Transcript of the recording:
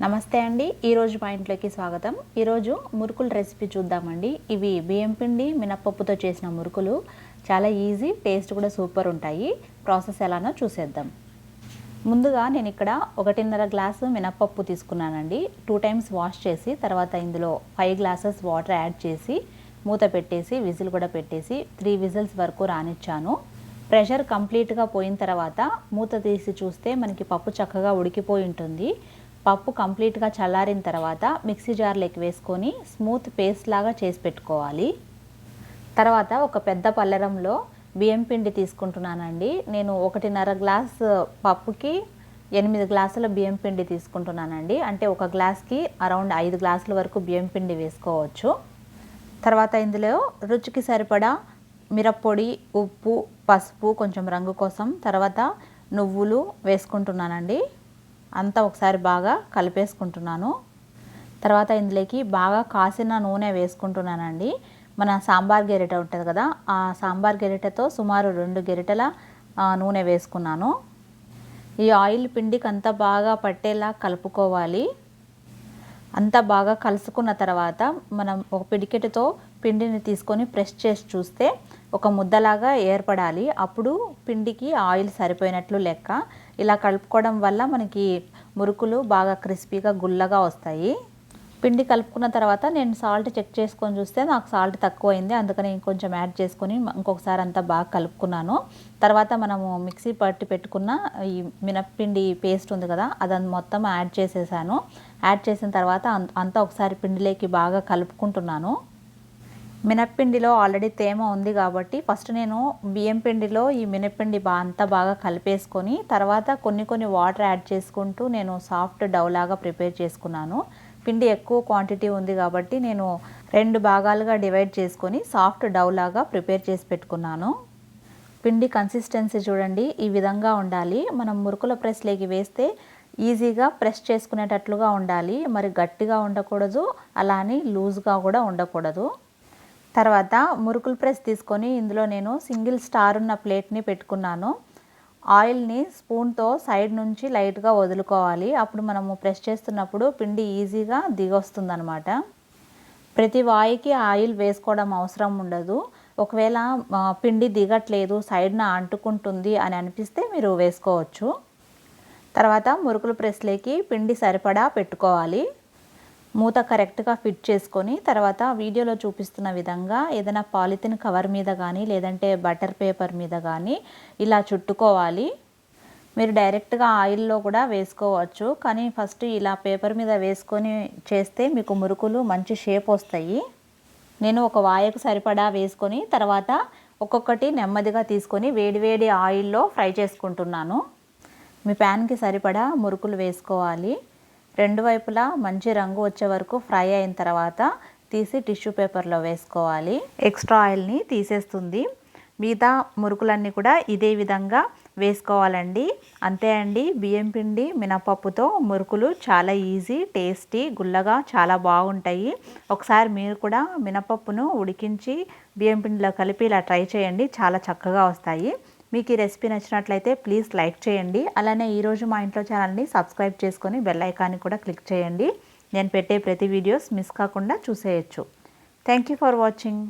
నమస్తే అండి, ఈరోజు మా ఇంట్లోకి స్వాగతం. ఈరోజు మురుకుల రెసిపీ చూద్దామండి. ఇవి బియ్యం పిండి మినపప్పుతో చేసిన మురుకులు. చాలా ఈజీ, టేస్ట్ కూడా సూపర్ ఉంటాయి. ప్రాసెస్ ఎలానో చూసేద్దాం. ముందుగా నేను ఇక్కడ 1.5 గ్లాసు మినపప్పు తీసుకున్నానండి. 2 టైమ్స్ వాష్ చేసి తర్వాత ఇందులో 5 గ్లాసెస్ వాటర్ యాడ్ చేసి మూత పెట్టేసి విజిల్ కూడా పెట్టేసి 3 విజిల్స్ వరకు రానిచ్చాను. ప్రెషర్ కంప్లీట్గా పోయిన తర్వాత మూత తీసి చూస్తే మనకి పప్పు చక్కగా ఉడికిపోయి ఉంటుంది. పప్పు కంప్లీట్గా చల్లారిన తర్వాత మిక్సీ జార్లోకి వేసుకొని స్మూత్ పేస్ట్ లాగా చేసి పెట్టుకోవాలి. తర్వాత ఒక పెద్ద పల్లెరంలో బియ్యం పిండి తీసుకుంటున్నానండి. నేను 1.5 గ్లాస్ పప్పుకి 8 గ్లాసుల బియ్యం పిండి తీసుకుంటున్నానండి. అంటే ఒక గ్లాస్కి అరౌండ్ 5 గ్లాసుల వరకు బియ్యం పిండి వేసుకోవచ్చు. తర్వాత ఇందులో రుచికి సరిపడా మిరప్పొడి, ఉప్పు, పసుపు కొంచెం రంగు కోసం, తర్వాత నువ్వులు వేసుకుంటున్నానండి. అంతా ఒకసారి బాగా కలిపేసుకుంటున్నాను. తర్వాత ఇందులోకి బాగా కాసిన నూనె వేసుకుంటున్నానండి. మన సాంబార్ గెరిట ఉంటుంది కదా, ఆ సాంబార్ గెరిటతో సుమారు 2 గెరిటల నూనె వేసుకున్నాను. ఈ ఆయిల్ పిండికి అంతా బాగా పట్టేలా కలుపుకోవాలి. అంతా బాగా కలుసుకున్న తర్వాత మనం ఒక పిడికెటతో పిండిని తీసుకొని ప్రెస్ చేసి చూస్తే ఒక ముద్దలాగా ఏర్పడాలి. అప్పుడు పిండికి ఆయిల్ సరిపోయినట్లు లెక్క. ఇలా కలుపుకోవడం వల్ల మనకి మురుకులు బాగా క్రిస్పీగా గుల్లగా వస్తాయి. పిండి కలుపుకున్న తర్వాత నేను సాల్ట్ చెక్ చేసుకొని చూస్తే నాకు సాల్ట్ తక్కువైంది, అందుకని ఇంకొంచెం యాడ్ చేసుకొని ఇంకొకసారి అంతా బాగా కలుపుకున్నాను. తర్వాత మనము మిక్సీ పట్టి పెట్టుకున్న ఈ మినప్పిండి పేస్ట్ ఉంది కదా, అదంతా మొత్తం యాడ్ చేసేసాను. యాడ్ చేసిన తర్వాత అంతా ఒకసారి పిండిలోకి బాగా కలుపుకుంటున్నాను. మినప్పిండిలో ఆల్రెడీ తేమ ఉంది కాబట్టి ఫస్ట్ నేను బియ్యం పిండిలో ఈ మినప్పిండి అంతా బాగా కలిపేసుకొని తర్వాత కొన్ని వాటర్ యాడ్ చేసుకుంటూ నేను సాఫ్ట్ డౌ లాగా ప్రిపేర్ చేసుకున్నాను. పిండి ఎక్కువ క్వాంటిటీ ఉంది కాబట్టి నేను 2 భాగాలుగా డివైడ్ చేసుకొని సాఫ్ట్ డౌ లాగా ప్రిపేర్ చేసి పెట్టుకున్నాను. పిండి కన్సిస్టెన్సీ చూడండి, ఈ విధంగా ఉండాలి. మనం మురుకుల ప్రెస్లోకి వేస్తే ఈజీగా ప్రెస్ చేసుకునేటట్లుగా ఉండాలి. మరి గట్టిగా ఉండకూడదు, అలానే లూజ్గా కూడా ఉండకూడదు. తర్వాత మురుకుల ప్రెస్ తీసుకొని ఇందులో నేను సింగిల్ స్టార్ ఉన్న ప్లేట్ని పెట్టుకున్నాను. ఆయిల్ని స్పూన్తో సైడ్ నుంచి లైట్గా వదులుకోవాలి. అప్పుడు మనము ప్రెస్ చేస్తున్నప్పుడు పిండి ఈజీగా దిగొస్తుంది అనమాట. ప్రతి వాయికి ఆయిల్ వేసుకోవడం అవసరం ఉండదు. ఒకవేళ పిండి దిగట్లేదు, సైడ్న అంటుకుంటుంది అని అనిపిస్తే మీరు వేసుకోవచ్చు. తర్వాత మురుకుల ప్రెస్లోకి పిండి సరిపడా పెట్టుకోవాలి. మూత కరెక్ట్గా ఫిట్ చేసుకొని తర్వాత వీడియోలో చూపిస్తున్న విధంగా ఏదైనా పాలిథిన్ కవర్ మీద కానీ లేదంటే బటర్ పేపర్ మీద కానీ ఇలా చుట్టుకోవాలి. మీరు డైరెక్ట్గా ఆయిల్లో కూడా వేసుకోవచ్చు, కానీ ఫస్ట్ ఇలా పేపర్ మీద వేసుకొని చేస్తే మీకు మురుకులు మంచి షేప్ వస్తాయి. నేను ఒక వాయకు సరిపడా వేసుకొని తర్వాత ఒక్కొక్కటి నెమ్మదిగా తీసుకొని వేడివేడి ఆయిల్లో ఫ్రై చేసుకుంటున్నాను. మీ ప్యాన్కి సరిపడా మురుకులు వేసుకోవాలి. 2 వైపులా మంచి రంగు వచ్చే వరకు ఫ్రై అయిన తర్వాత తీసి టిష్యూ పేపర్లో వేసుకోవాలి. ఎక్స్ట్రా ఆయిల్ని తీసేస్తుంది. మిగతా మురుకులన్నీ కూడా ఇదే విధంగా వేసుకోవాలండి. అంతే అండి, బియ్యం పిండి మినపప్పుతో మురుకులు చాలా ఈజీ, టేస్టీ, గుల్లగా చాలా బాగుంటాయి. ఒకసారి మీరు కూడా మినపప్పును ఉడికించి బియ్యం పిండిలో కలిపి ఇలా ట్రై చేయండి, చాలా చక్కగా వస్తాయి. మీకు ఈ రెసిపీ నచ్చినట్లయితే ప్లీజ్ లైక్ చేయండి. అలానే ఈరోజు మా ఇంట్లో ఛానల్ని సబ్స్క్రైబ్ చేసుకొని బెల్ ఐకాన్ని కూడా క్లిక్ చేయండి. నేను పెట్టే ప్రతి వీడియోస్ మిస్ కాకుండా చూసేయచ్చు. Thank you for watching.